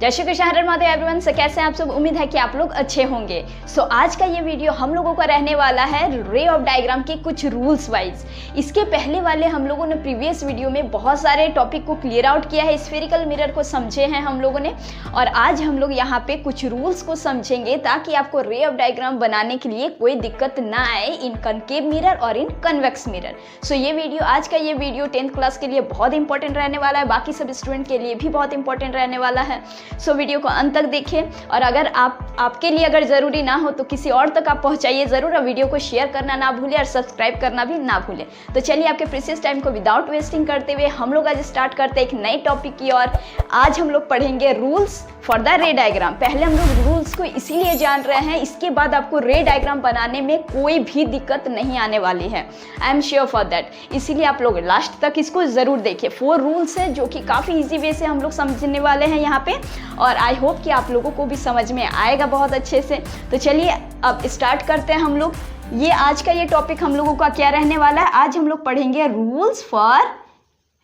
जय श्री कृष्ण, हर महादेव एवरीवन। सो कैसे हैं आप सब? उम्मीद है कि आप लोग अच्छे होंगे। सो आज का ये वीडियो हम लोगों का रहने वाला है रे ऑफ डायग्राम के कुछ रूल्स वाइज। इसके पहले वाले हम लोगों ने प्रीवियस वीडियो में बहुत सारे टॉपिक को क्लियर आउट किया है, स्फेरिकल मिरर को समझे हैं हम लोगों ने, और आज हम लोग यहाँ पे कुछ रूल्स को समझेंगे ताकि आपको रे ऑफ डायग्राम बनाने के लिए कोई दिक्कत ना आए इन कनकेव मिरर और इन कन्वेक्स मिरर। सो ये वीडियो, आज का ये वीडियो 10th क्लास के लिए बहुत इंपॉर्टेंट रहने वाला है, बाकी सब स्टूडेंट के लिए भी बहुत इंपॉर्टेंट रहने वाला है। सो वीडियो को अंत तक देखें, और अगर आपके लिए अगर ज़रूरी ना हो तो किसी और तक आप पहुंचाइए ज़रूर, और वीडियो को शेयर करना ना भूलें और सब्सक्राइब करना भी ना भूलें। तो चलिए आपके प्रीशियस टाइम को विदाउट वेस्टिंग करते हुए हम लोग आज स्टार्ट करते हैं एक नई टॉपिक की। और आज हम लोग पढ़ेंगे रूल्स फॉर द रे डायग्राम। पहले हम लोग रूल्स को इसीलिए जान रहे हैं, इसके बाद आपको रे डायग्राम बनाने में कोई भी दिक्कत नहीं आने वाली है, I am sure for that. इसीलिए आप लोग लास्ट तक इसको ज़रूर देखिए। 4 रूल्स हैं जो कि काफ़ी ईजी वे से हम लोग समझने वाले हैं यहाँ पे, और आई होप कि आप लोगों को भी समझ में आएगा बहुत अच्छे से। तो चलिए अब स्टार्ट करते हैं हम लोग। ये आज का ये टॉपिक हम लोगों का क्या रहने वाला है, आज हम लोग पढ़ेंगे रूल्स फॉर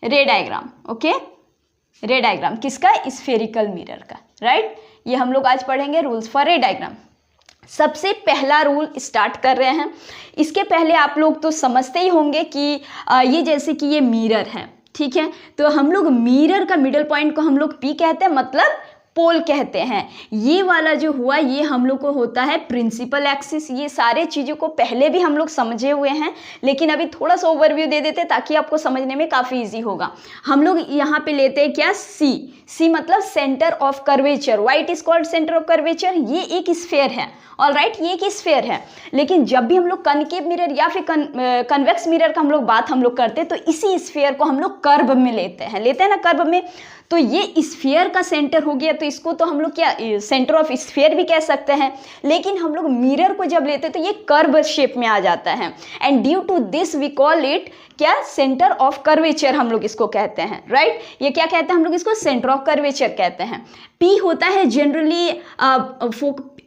रे डायग्राम। ओके, रे डायग्राम किसका? स्फेरिकल मिरर का, राइट। ये हम लोग आज पढ़ेंगे रूल्स फॉर रे डायग्राम। सबसे पहला रूल स्टार्ट कर रहे हैं। इसके पहले आप लोग तो समझते ही होंगे कि ये जैसे कि ये मिरर है, ठीक है, तो हम लोग मिरर का मिडल पॉइंट को हम लोग पी कहते हैं, मतलब पोल कहते हैं। ये वाला जो हुआ ये हम लोग को होता है प्रिंसिपल एक्सिस। ये सारे चीज़ों को पहले भी हम लोग समझे हुए हैं, लेकिन अभी थोड़ा सा ओवरव्यू दे देते ताकि आपको समझने में काफ़ी इजी होगा। हम लोग यहाँ पे लेते हैं क्या? सी मतलब centre of curvature. Why it is called centre of curvature? ये एक स्फेयर है, ऑलराइट, ये एक स्फेयर है। लेकिन जब भी हम लोग कनकेव मिरर या फिर कन्वेक्स मिरर का हम लोग बात करते हैं तो इसी स्फेयर को हम लोग कर्व में लेते हैं ना, कर्व में। तो ये स्फीयर का सेंटर हो गया, तो इसको तो हम लोग क्या सेंटर ऑफ स्फीयर भी कह सकते हैं। लेकिन हम लोग मिरर को जब लेते हैं तो ये कर्व शेप में आ जाता है, and due to this we call it क्या? सेंटर ऑफ कर्वेचर हम लोग इसको कहते हैं, राइट। ये क्या कहते हैं हम लोग इसको? सेंटर ऑफ कर्वेचर कहते हैं। पी होता है जनरली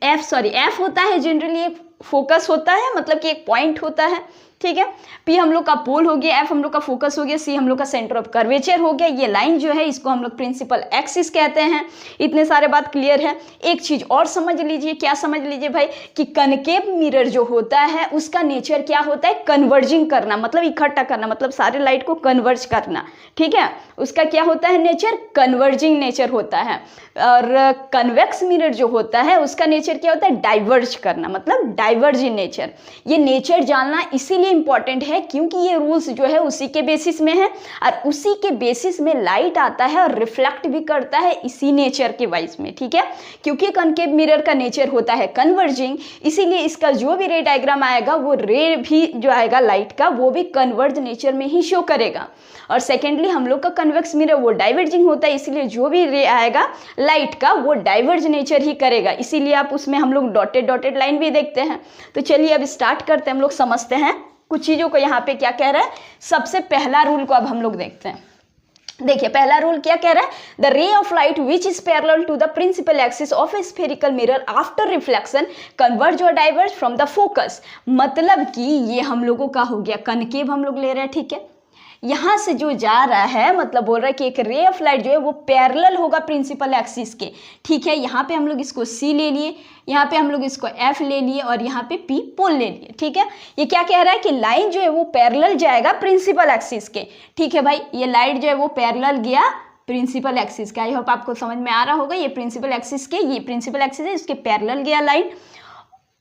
एफ होता है जनरली एक फोकस होता है, मतलब कि एक पॉइंट होता है, ठीक है। पी हम लोग का पोल हो गया, एफ हम लोग का फोकस हो गया, सी हम लोग का सेंटर ऑफ कर्वेचर हो गया। ये लाइन जो है इसको हम लोग प्रिंसिपल एक्सिस कहते हैं। इतने सारे बात क्लियर है। एक चीज और समझ लीजिए। क्या समझ लीजिए भाई? कि कनकेव मिरर जो होता है उसका नेचर क्या होता है? कन्वर्जिंग करना, मतलब इकट्ठा करना, मतलब सारे लाइट को कन्वर्ज करना, ठीक है। उसका क्या होता है नेचर? कन्वर्जिंग नेचर होता है। और कन्वेक्स मिरर जो होता है उसका नेचर क्या होता है? डाइवर्ज करना, मतलब डाइवर्जिंग नेचर। ये नेचर जानना इसीलिए इंपॉर्टेंट है क्योंकि ये रूल्स जो है उसी के बेसिस में है, और उसी के बेसिस में लाइट आता है और रिफ्लेक्ट भी करता है इसी नेचर के वाइज में, ठीक है। क्योंकि कनकेव मिरर का नेचर होता है कन्वर्जिंग, इसीलिए इसका जो भी रे डायग्राम आएगा वो रे भी जो आएगा लाइट का वो भी कन्वर्ज नेचर में ही शो करेगा। और सेकेंडली हम लोग का कन्वेक्स मिरर वो डाइवर्जिंग होता है, इसीलिए जो भी रे आएगा लाइट का वो डाइवर्ज नेचर ही करेगा। इसीलिए आप उसमें हम लोग डॉटेड लाइन भी देखते हैं। तो चलिए अब स्टार्ट करते हैं, हम लोग समझते हैं कुछ चीज़ों को। यहाँ पे क्या कह रहा है? सबसे पहला रूल को अब हम लोग देखते हैं। देखिए पहला रूल क्या कह रहा है? The ray of light which is parallel to the principal axis of a spherical mirror after reflection converge और डाइवर्ज फ्रॉम द फोकस। मतलब कि ये हम लोगों का हो गया कनकेव, हम लोग ले रहे हैं, ठीक है। यहाँ से जो जा रहा है मतलब बोल रहा है कि एक रे ऑफ लाइट जो है वो पैरेलल होगा प्रिंसिपल एक्सिस के, ठीक है। यहाँ पे हम लोग इसको सी ले लिए, यहाँ पे हम लोग इसको एफ ले लिए, और यहाँ पे पी पोल ले लिए, ठीक है। ये क्या कह रहा है कि लाइन जो है वो पैरेलल जाएगा प्रिंसिपल एक्सिस के, ठीक है भाई। ये लाइट जो है वो पैरेलल गया प्रिंसिपल एक्सिस का। आई होप आपको समझ में आ रहा होगा। ये प्रिंसिपल एक्सिस के, ये प्रिंसिपल एक्सिस है, इसके पैरेलल गया लाइन।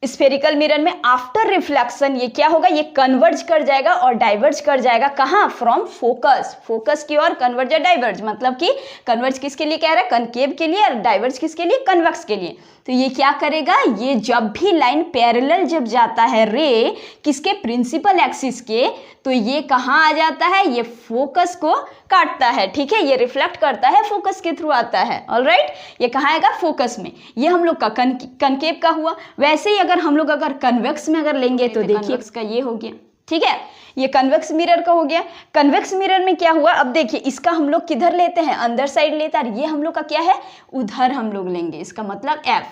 स्फेरिकल मिरर में आफ्टर रिफ्लेक्शन ये क्या होगा? ये कन्वर्ज कर जाएगा और डाइवर्ज कर जाएगा। कहाँ? फ्रॉम फोकस, फोकस की ओर कन्वर्ज या डाइवर्ज, मतलब कि कन्वर्ज किसके लिए कह रहा है? कनकेव के लिए, और डाइवर्ज किसके लिए? कन्वेक्स के लिए। तो ये क्या करेगा? ये जब भी लाइन पैरेलल जब जाता है रे किसके? प्रिंसिपल एक्सिस के, तो ये कहाँ आ जाता है? ये फोकस को काटता है, ठीक है। ये रिफ्लेक्ट करता है, फोकस के थ्रू आता है, ऑलराइट। ये कहाँ आएगा? फोकस में। ये हम लोग का कनकेव का हुआ। वैसे ही अगर हम लोग अगर कन्वेक्स में अगर लेंगे तो देखिए इसका ये हो गया, ठीक है। ये कन्वेक्स मिरर का हो गया। कन्वेक्स मिरर में क्या हुआ? अब देखिए इसका हम लोग किधर लेते हैं? अंदर साइड लेते हैं। ये हम लोग का क्या है? उधर हम लोग लेंगे, इसका मतलब एफ।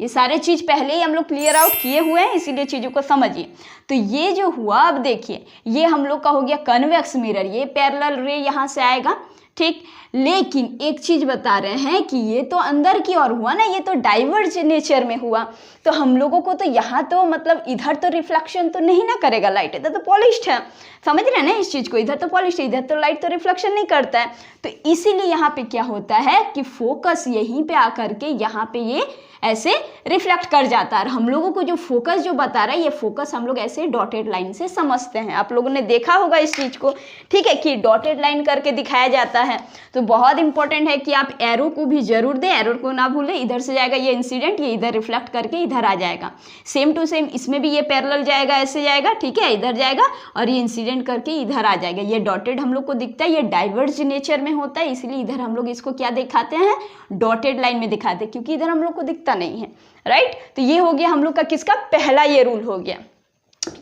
ये सारे चीज पहले ही हम लोग क्लियर आउट किए हुए हैं, इसीलिए चीजों को समझिए। तो ये जो हुआ अब देखिए ये हम लोग का हो गया कन्वेक्स मिरर। ये पैरेलल रे यहाँ से आएगा, ठीक। लेकिन एक चीज बता रहे हैं कि ये तो अंदर की ओर हुआ ना, ये तो डाइवर्ज नेचर में हुआ, तो हम लोगों को तो यहाँ तो मतलब इधर तो रिफ्लेक्शन तो नहीं ना करेगा लाइट, इधर तो पॉलिश्ड है, समझ रहे हैं ना इस चीज को, इधर तो पॉलिश्ड है, इधर तो लाइट तो रिफ्लेक्शन नहीं करता है। तो इसीलिए यहाँ पे क्या होता है कि फोकस यहीं पे आकर के यहाँ पे ये ऐसे रिफ्लेक्ट कर जाता है। और हम लोगों को जो फोकस जो बता रहा है, ये फोकस हम लोग ऐसे डॉटेड लाइन से समझते हैं। आप लोगों ने देखा होगा इस चीज को, ठीक है, कि डॉटेड लाइन करके दिखाया जाता है। तो बहुत इंपॉर्टेंट है कि आप एरो को भी जरूर दें, एरो को ना भूलें। इधर से जाएगा ये इंसिडेंट, ये इधर रिफ्लेक्ट करके इधर आ जाएगा, सेम टू सेम इसमें भी ये पैरेलल जाएगा, ऐसे जाएगा, ठीक है, इधर जाएगा और ये इंसिडेंट करके इधर आ जाएगा। ये डॉटेड हम लोग को दिखता है, ये डाइवर्ज नेचर में होता है, इसलिए इधर हम लोग इसको क्या दिखाते हैं, डॉटेड लाइन में दिखाते हैं, क्योंकि इधर हम लोग को दिखता नहीं है, राइट। तो ये हो गया हम लोग का किसका, पहला ये रूल हो गया,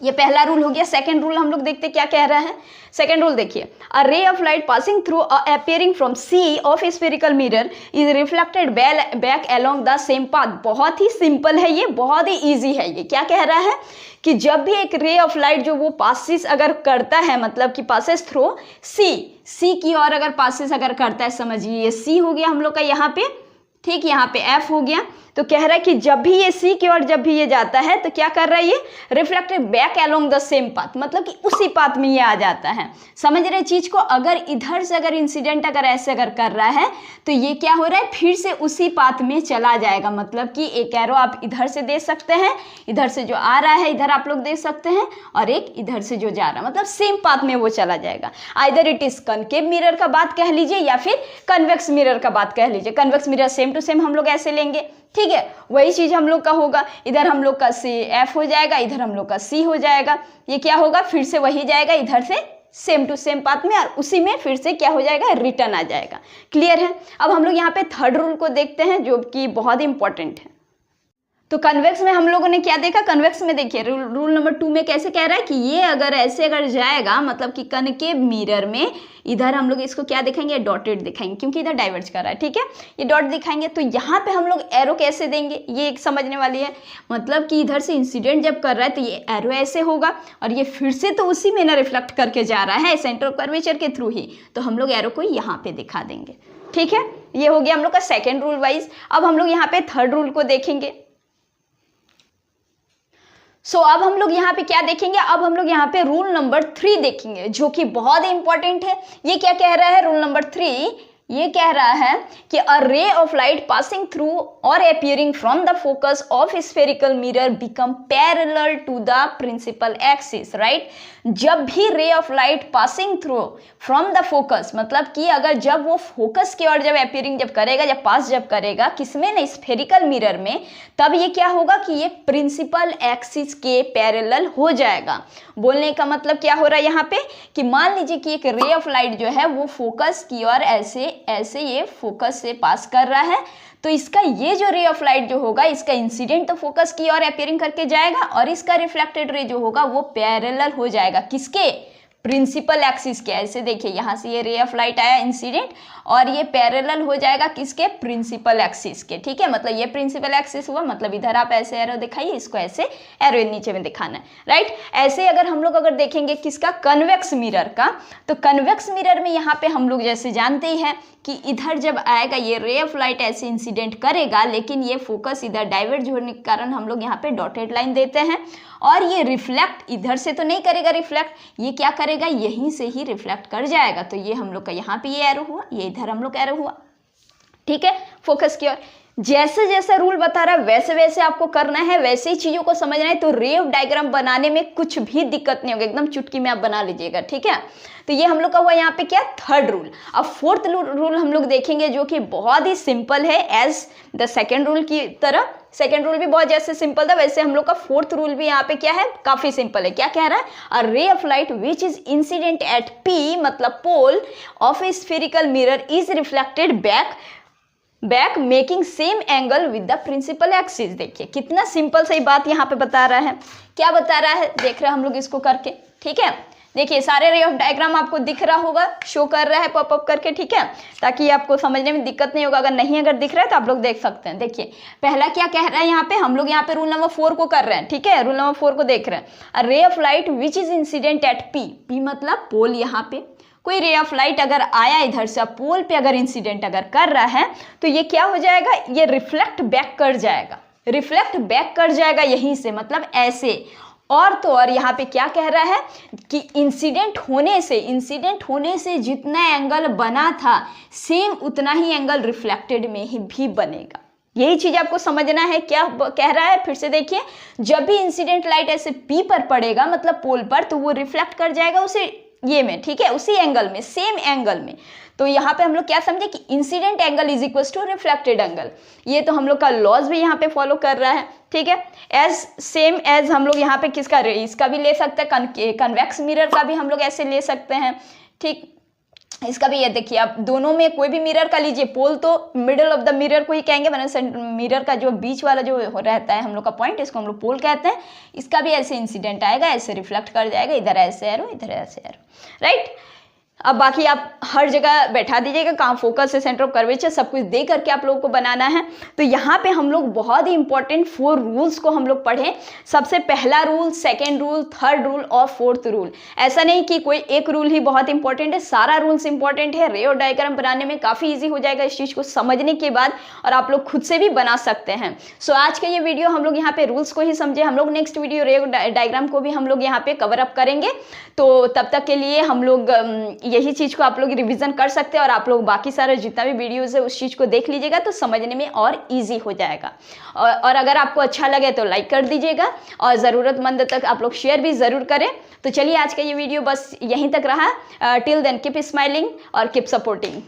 ये पहला रूल हो गया। सेकंड रूल हम लोग देखते क्या कह रहा है। सेकंड रूल देखिए, a ray of light passing through appearing from C of a spherical mirror is reflected back along the same path. बहुत ही सिंपल है ये, बहुत ही इजी है ये। क्या कह रहा है कि जब भी एक रे ऑफ लाइट जो वो पासिस अगर करता है, मतलब कि पासिस थ्रू सी की ओर अगर पासिस अगर करता है, समझिए ये सी हो गया हम लोग का यहाँ पे, ठीक, यहाँ पे एफ हो गया। तो कह रहा है कि जब भी ये सी की ओर जब भी ये जाता है तो क्या कर रहा है, ये reflected back along the same path, मतलब कि उसी पाथ में ये आ जाता है। समझ रहे चीज को, अगर इधर से अगर इंसिडेंट अगर ऐसे अगर कर रहा है तो ये क्या हो रहा है, फिर से उसी पाथ में चला जाएगा। मतलब कि एक एरो आप इधर से दे सकते हैं, इधर से जो आ रहा है इधर आप लोग देख सकते हैं, और एक इधर से जो जा रहा है, मतलब सेम पाथ में वो चला जाएगा। Either it is concave mirror का बात कह लीजिए या फिर कन्वेक्स मिरर का बात कह लीजिए। Convex mirror same to same हम लोग ऐसे लेंगे, ठीक है, वही चीज हम लोग का होगा। इधर हम लोग का सी एफ हो जाएगा, इधर हम लोग का सी हो जाएगा। ये क्या होगा, फिर से वही जाएगा इधर से सेम टू सेम पाथ में, और उसी में फिर से क्या हो जाएगा, रिटर्न आ जाएगा। क्लियर है। अब हम लोग यहाँ पे थर्ड रूल को देखते हैं जो कि बहुत इंपॉर्टेंट है। तो कन्वेक्स में हम लोगों ने क्या देखा, कन्वेक्स में देखिए रूल नंबर 2 में कैसे कह रहा है कि ये अगर ऐसे अगर जाएगा, मतलब कि कनकेव मिरर में इधर हम लोग इसको क्या दिखाएंगे, डॉटेड दिखाएंगे, क्योंकि इधर डाइवर्ज कर रहा है, ठीक है, ये डॉट दिखाएंगे। तो यहाँ पे हम लोग एरो कैसे देंगे, ये एक समझने वाली है। मतलब कि इधर से इंसिडेंट जब कर रहा है तो ये एरो ऐसे होगा, और ये फिर से तो उसी में ना रिफ्लेक्ट करके जा रहा है सेंटर ऑफ कर्वेचर के थ्रू ही, तो हम लोग एरो को यहाँ पे दिखा देंगे, ठीक है। ये हो गया हम लोग का सेकेंड रूल वाइज। अब हम लोग यहाँ पे थर्ड रूल को देखेंगे। सो अब हम लोग यहाँ पे क्या देखेंगे, अब हम लोग यहाँ पे रूल नंबर 3 देखेंगे, जो कि बहुत इंपॉर्टेंट है। ये क्या कह रहा है, रूल नंबर 3 ये कह रहा है कि a ray of light passing through और appearing from the focus of spherical mirror become parallel to the principal axis, right. जब भी ray of light passing through from the focus, मतलब कि अगर जब वो फोकस की ओर जब अपीयरिंग जब करेगा, जब पास जब करेगा किसमें ना, स्फेरिकल मिरर में, तब ये क्या होगा कि ये प्रिंसिपल एक्सिस के पैरेलल हो जाएगा। बोलने का मतलब क्या हो रहा है यहाँ पे कि मान लीजिए कि एक रे ऑफ लाइट जो है वो फोकस की ओर ऐसे ऐसे ये फोकस से पास कर रहा है, तो इसका ये जो रे ऑफ लाइट जो होगा, इसका इंसिडेंट तो फोकस की ओर अपीयरिंग करके जाएगा, और इसका रिफ्लेक्टेड रे जो होगा वो पैरेलल हो जाएगा किसके, प्रिंसिपल एक्सिस के। ऐसे देखिए यहाँ से ये रे ऑफ लाइट आया इंसिडेंट, और ये पैरेलल हो जाएगा किसके, प्रिंसिपल एक्सिस के, ठीक है। मतलब ये प्रिंसिपल एक्सिस हुआ, मतलब इधर आप ऐसे एरो दिखाइए, इसको ऐसे एरो नीचे में दिखाना है, राइट। ऐसे अगर हम लोग अगर देखेंगे किसका, कन्वेक्स मिरर का, तो कन्वेक्स मिरर में यहाँ पे हम लोग जैसे जानते ही हैं कि इधर जब आएगा ये रे ऑफ लाइट ऐसे इंसिडेंट करेगा, लेकिन ये फोकस इधर डाइवर्ज होने के कारण हम लोग यहाँ पे डॉटेड लाइन देते हैं, और ये रिफ्लेक्ट इधर से तो नहीं करेगा रिफ्लेक्ट, ये क्या करेगा, यहीं से ही रिफ्लेक्ट कर जाएगा। तो ये हम लोग का यहाँ पे ये एरो हुआ, ये इधर हम लोग का एरो हुआ, ठीक है, फोकस की ओर। जैसे जैसे रूल बता रहा है वैसे वैसे आपको करना है, वैसे ही चीजों को समझना है। तो रे ऑफ डायग्राम बनाने में कुछ भी दिक्कत नहीं होगी, एकदम चुटकी में आप बना लीजिएगा, ठीक है। तो ये हम लोग का हुआ यहाँ पे क्या, थर्ड रूल। अब फोर्थ रूल हम लोग देखेंगे जो कि बहुत ही सिंपल है एज द सेकेंड रूल की तरह। सेकेंड रूल भी बहुत जैसे सिंपल था वैसे हम लोग का फोर्थ रूल भी यहाँ पे क्या है, काफी सिंपल है। क्या कह रहा है, a ray of light which is incident at P, मतलब pole of a spherical mirror is reflected back making same angle with the principal axis. देखिए कितना सिंपल सी बात यहाँ पे बता रहा है। क्या बता रहा है, देख रहे हैं हम लोग इसको करके, ठीक है। देखिए सारे रे ऑफ डायग्राम आपको दिख रहा होगा, शो कर रहा है पॉपअप करके, ठीक है, ताकि आपको समझने में दिक्कत नहीं होगा। अगर दिख रहा है तो आप लोग देख सकते हैं। देखिए पहला क्या कह रहा है यहाँ पे, हम लोग यहाँ पे रूल नंबर 4 को कर रहे हैं, ठीक है, रूल नंबर 4 को देख रहे हैं। A ray of light which is incident at P, P मतलब पोल यहाँ पे, कोई रे ऑफ लाइट अगर आया इधर से, पोल पे अगर इंसिडेंट अगर कर रहा है तो ये क्या हो जाएगा, ये रिफ्लेक्ट बैक कर जाएगा, रिफ्लेक्ट बैक कर जाएगा यहीं से, मतलब ऐसे। और तो और यहाँ पे क्या कह रहा है कि इंसिडेंट होने से जितना एंगल बना था सेम उतना ही एंगल रिफ्लेक्टेड में ही भी बनेगा। यही चीज आपको समझना है। क्या कह रहा है फिर से देखिए, जब भी इंसिडेंट लाइट ऐसे पी पर पड़ेगा मतलब पोल पर, तो वो रिफ्लेक्ट कर जाएगा उसी ये में, ठीक है, उसी एंगल में, सेम एंगल में। तो यहाँ पे हम लोग क्या समझे कि incident angle is equal to reflected angle. ये तो हम लोग का लॉज भी यहाँ पे फॉलो कर रहा है, ठीक है। एज सेम एज हम लोग यहाँ पे किसका, इसका भी ले सकते हैं, कन्वेक्स मिरर का भी हम लोग ऐसे ले सकते हैं, ठीक। इसका भी ये देखिए, आप दोनों में कोई भी मिरर का लीजिए, पोल तो मिडल ऑफ द मिरर को ही कहेंगे, मतलब मिरर का जो बीच वाला जो रहता है हम लोग का पॉइंट, इसको हम लोग पोल कहते हैं। इसका भी ऐसे इंसिडेंट आएगा, ऐसे रिफ्लेक्ट कर जाएगा, इधर ऐसे एरो, इधर ऐसे एरो, राइट। अब बाकी आप हर जगह बैठा दीजिएगा, कहाँ फोकस है, सेंटर ऑफ कर्वेचर, सब कुछ दे करके आप लोगों को बनाना है। तो यहाँ पे हम लोग बहुत ही इंपॉर्टेंट 4 रूल्स को हम लोग पढ़े। सबसे पहला rule, second rule, third rule और फोर्थ रूल। ऐसा नहीं कि कोई एक रूल ही बहुत इंपॉर्टेंट है, सारा रूल्स इंपॉर्टेंट है। रे और डायग्राम बनाने में काफ़ी ईजी हो जाएगा इस चीज़ को समझने के बाद, और आप लोग खुद से भी बना सकते हैं। सो आज का ये वीडियो हम लोग यहाँ पे रूल्स को ही समझे। हम लोग नेक्स्ट वीडियो रे और डायग्राम को भी हम लोग यहाँ पे कवर अप करेंगे। तो तब तक के लिए हम लोग यही चीज़ को आप लोग रिवीजन कर सकते हैं, और आप लोग बाकी सारे जितना भी वीडियोस है उस चीज़ को देख लीजिएगा तो समझने में और इजी हो जाएगा। और अगर आपको अच्छा लगे तो लाइक कर दीजिएगा, और ज़रूरतमंद तक आप लोग शेयर भी ज़रूर करें। तो चलिए आज का ये वीडियो बस यहीं तक रहा। टिल देन कीप स्माइलिंग और कीप सपोर्टिंग।